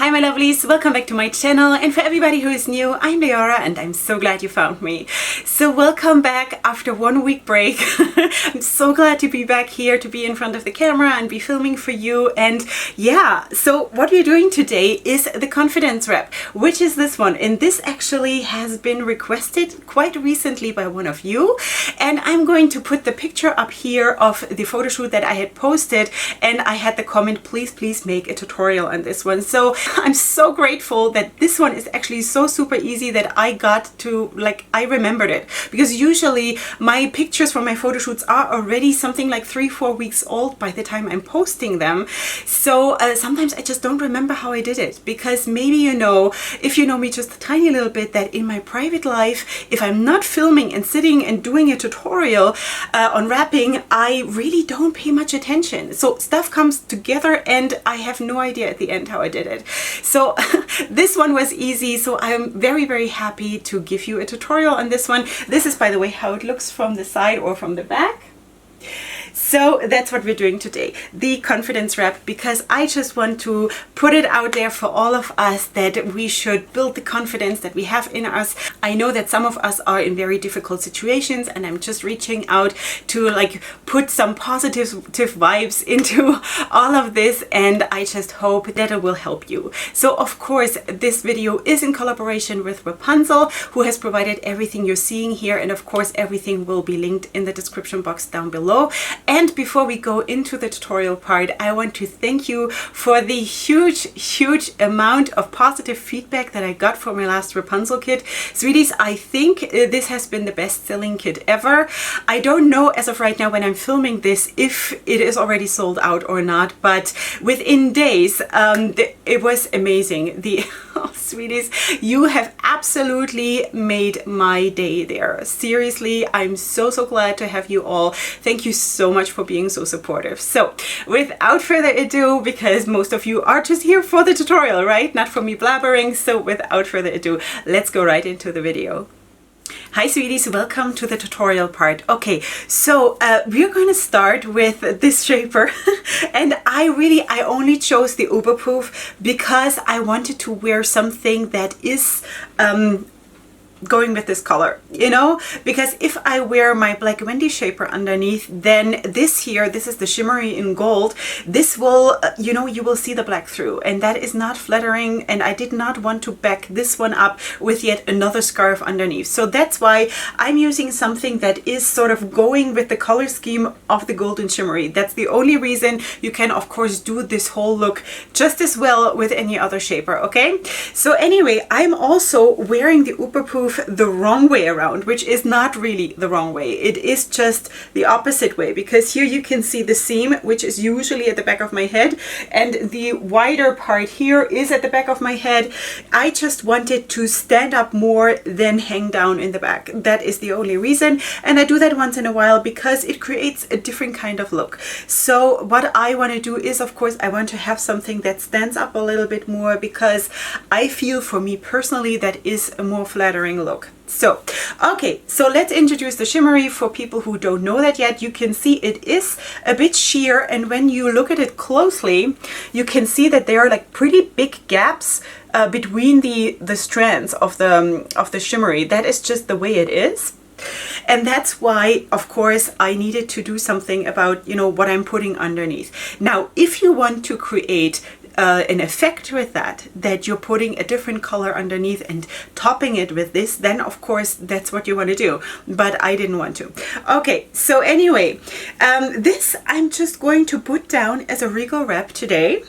Hi my lovelies, welcome back to my channel, and for everybody who is new, I'm Leorah and I'm so glad you found me. So welcome back after 1 week break. I'm so glad to be back here, to be in front of the camera and be filming for you. And yeah, so what we're doing today is the confidence wrap, which is this one, and this actually has been requested quite recently by one of you, and I'm going to put the picture up here of the photo shoot that I had posted, and I had the comment, please make a tutorial on this one. So I'm so grateful that this one is actually so super easy that I got to, I remembered it, because usually my pictures from my photo shoots are already something like 3-4 weeks old by the time I'm posting them. So sometimes I just don't remember how I did it, because maybe you know, if you know me just a tiny little bit, that in my private life, if I'm not filming and sitting and doing a tutorial on wrapping, I really don't pay much attention. So stuff comes together and I have no idea at the end how I did it. So this one was easy, so I'm very happy to give you a tutorial on this one. This is, by the way, how it looks from the side or from the back. So that's what we're doing today, the confidence wrap, because I just want to put it out there for all of us that we should build the confidence that we have in us. I know that some of us are in very difficult situations, and I'm just reaching out to put some positive vibes into all of this, and I just hope that it will help you. So of course this video is in collaboration with Wrapunzel, who has provided everything you're seeing here, and of course everything will be linked in the description box down below. And before we go into the tutorial part, I want to thank you for the huge amount of positive feedback that I got for my last Wrapunzel kit. Sweeties, I think this has been the best-selling kit ever. I don't know as of right now when I'm filming this if it is already sold out or not, but within days it was amazing. Oh, sweeties, you have absolutely made my day there. Seriously, I'm so glad to have you all. Thank you so much for being so supportive. So without further ado, because most of you are just here for the tutorial, right? Not for me blabbering. So without further ado, let's go right into the video. Hi sweeties, welcome to the tutorial part. Okay, so we're going to start with this shaper and I only chose the Uberproof because I wanted to wear something that is going with this color, you know, because if I wear my Black Wendy shaper underneath, then this is the shimmery in gold, this will, you know, you will see the black through, and that is not flattering, and I did not want to back this one up with yet another scarf underneath. So that's why I'm using something that is sort of going with the color scheme of the golden shimmery. That's the only reason. You can of course do this whole look just as well with any other shaper, okay? So anyway, I'm also wearing the Uberproof the wrong way around, which is not really the wrong way. It is just the opposite way, because here you can see the seam, which is usually at the back of my head, and the wider part here is at the back of my head. I just wanted to stand up more than hang down in the back. That is the only reason, and I do that once in a while because it creates a different kind of look. So what I want to do is, of course, I want to have something that stands up a little bit more, because I feel, for me personally, that is a more flattering look. So, okay, so let's introduce the shimmery. For people who don't know that yet, you can see it is a bit sheer, and when you look at it closely, you can see that there are like pretty big gaps between the strands of the shimmery. That is just the way it is. And that's why, of course, I needed to do something about, you know, what I'm putting underneath. Now, if you want to create an effect with that you're putting a different color underneath and topping it with this, then of course that's what you want to do, but I didn't want to. Okay, so anyway, this I'm just going to put down as a regal wrap today.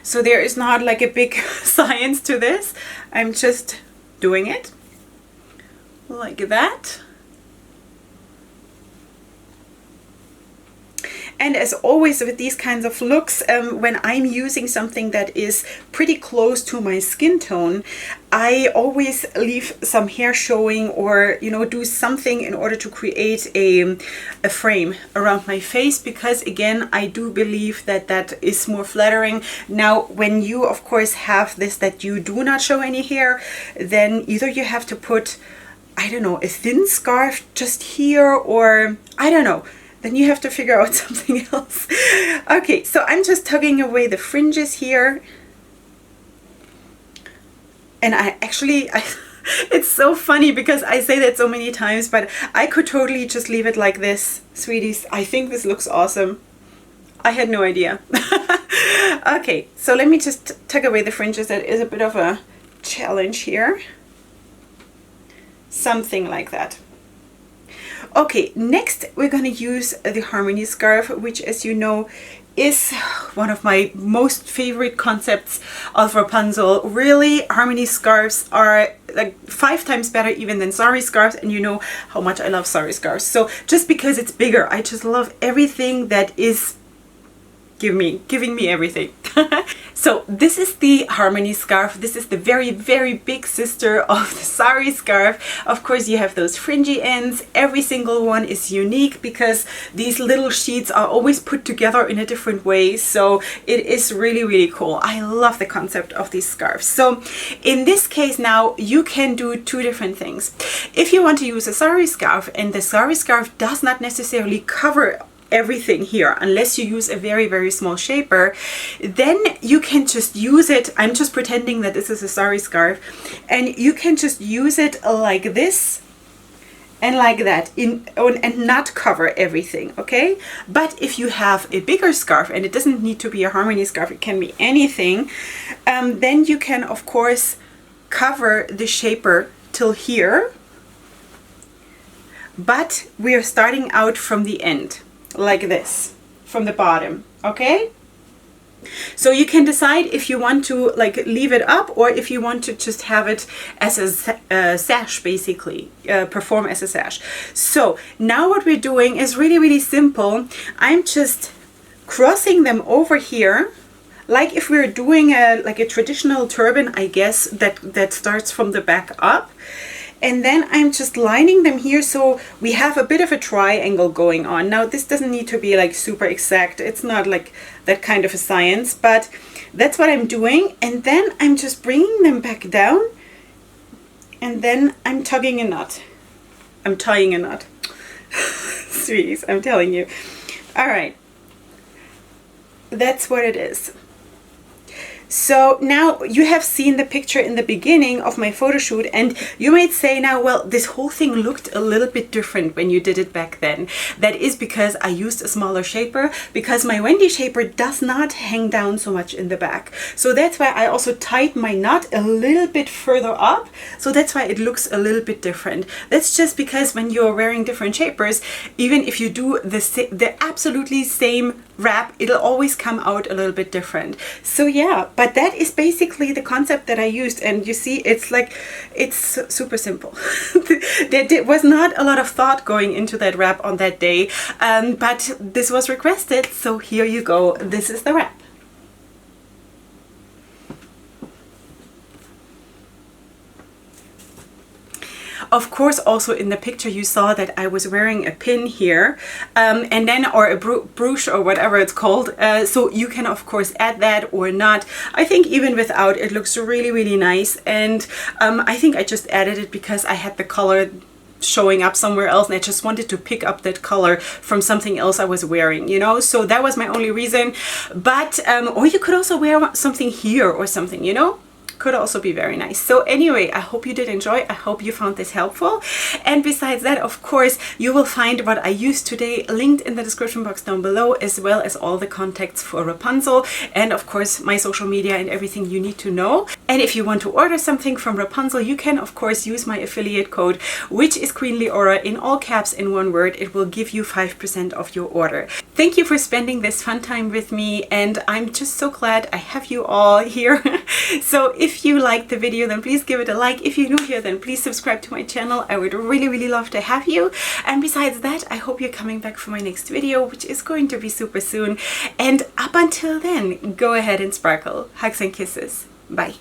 So there is not like a big science to this. I'm just doing it like that. And as always with these kinds of looks, when I'm using something that is pretty close to my skin tone, I always leave some hair showing, or, you know, do something in order to create a frame around my face, because again, I do believe that that is more flattering. Now, when you of course have this, that you do not show any hair, then either you have to put, I don't know, a thin scarf just here, or I don't know, then you have to figure out something else. Okay, so I'm just tugging away the fringes here. And I actually, it's so funny because I say that so many times, but I could totally just leave it like this. Sweeties, I think this looks awesome. I had no idea. Okay, so let me just tuck away the fringes. That is a bit of a challenge here. Something like that. Okay, next we're going to use the harmony scarf, which, as you know, is one of my most favorite concepts of Rapunzel. Really, harmony scarves are like 5 times better even than sari scarves, and you know how much I love sari scarves. So just because it's bigger, I just love everything that is giving me everything. So this is the harmony scarf. This is the very, very big sister of the sari scarf. Of course, you have those fringy ends. Every single one is unique because these little sheets are always put together in a different way. So it is really, really cool. I love the concept of these scarves. So in this case now, you can do 2 different things. If you want to use a sari scarf, and the sari scarf does not necessarily cover everything here unless you use a very, very small shaper, then you can just use it. I'm just pretending that this is a sari scarf, and you can just use it like this and like that and not cover everything, okay? But if you have a bigger scarf, and it doesn't need to be a harmony scarf, it can be anything, then you can of course cover the shaper till here, but we are starting out from the end like this, from the bottom, okay? So you can decide if you want to like leave it up, or if you want to just have it as a sash, basically perform as a sash. So now what we're doing is really, really simple. I'm just crossing them over here, like if we're doing a traditional turban, I guess, that starts from the back up. And then I'm just lining them here, so we have a bit of a triangle going on. Now this doesn't need to be like super exact. It's not like that kind of a science, but that's what I'm doing. And then I'm just bringing them back down, and then I'm tugging a knot. I'm tying a knot. Sweeties, I'm telling you. All right. That's what it is. So now you have seen the picture in the beginning of my photo shoot, and you might say now, well, this whole thing looked a little bit different when you did it back then. That is because I used a smaller shaper, because my Wendy shaper does not hang down so much in the back. So that's why I also tied my knot a little bit further up. So that's why it looks a little bit different. That's just because when you're wearing different shapers, even if you do the absolutely same wrap, it'll always come out a little bit different. So yeah, but that is basically the concept that I used, and you see, it's super simple. There was not a lot of thought going into that wrap on that day, but this was requested, so here you go. This is the wrap. Of course, also in the picture you saw that I was wearing a pin here, and then, or a brooch or whatever it's called. So you can of course add that or not. I think even without, it looks really, really nice. And I think I just added it because I had the color showing up somewhere else, and I just wanted to pick up that color from something else I was wearing, you know. So that was my only reason. But or you could also wear something here or something, you know. Could also be very nice. So anyway, I hope you did enjoy. I hope you found this helpful. And besides that, of course, you will find what I used today linked in the description box down below, as well as all the contacts for Wrapunzel, and of course my social media and everything you need to know. And if you want to order something from Wrapunzel, you can of course use my affiliate code, which is Queen Leorah, in all caps in one word. It will give you 5% off your order. Thank you for spending this fun time with me, and I'm just so glad I have you all here. So if you liked the video, then please give it a like. If you're new here, then please subscribe to my channel. I would really, really love to have you. And besides that, I hope you're coming back for my next video, which is going to be super soon. And up until then, go ahead and sparkle. Hugs and kisses. Bye.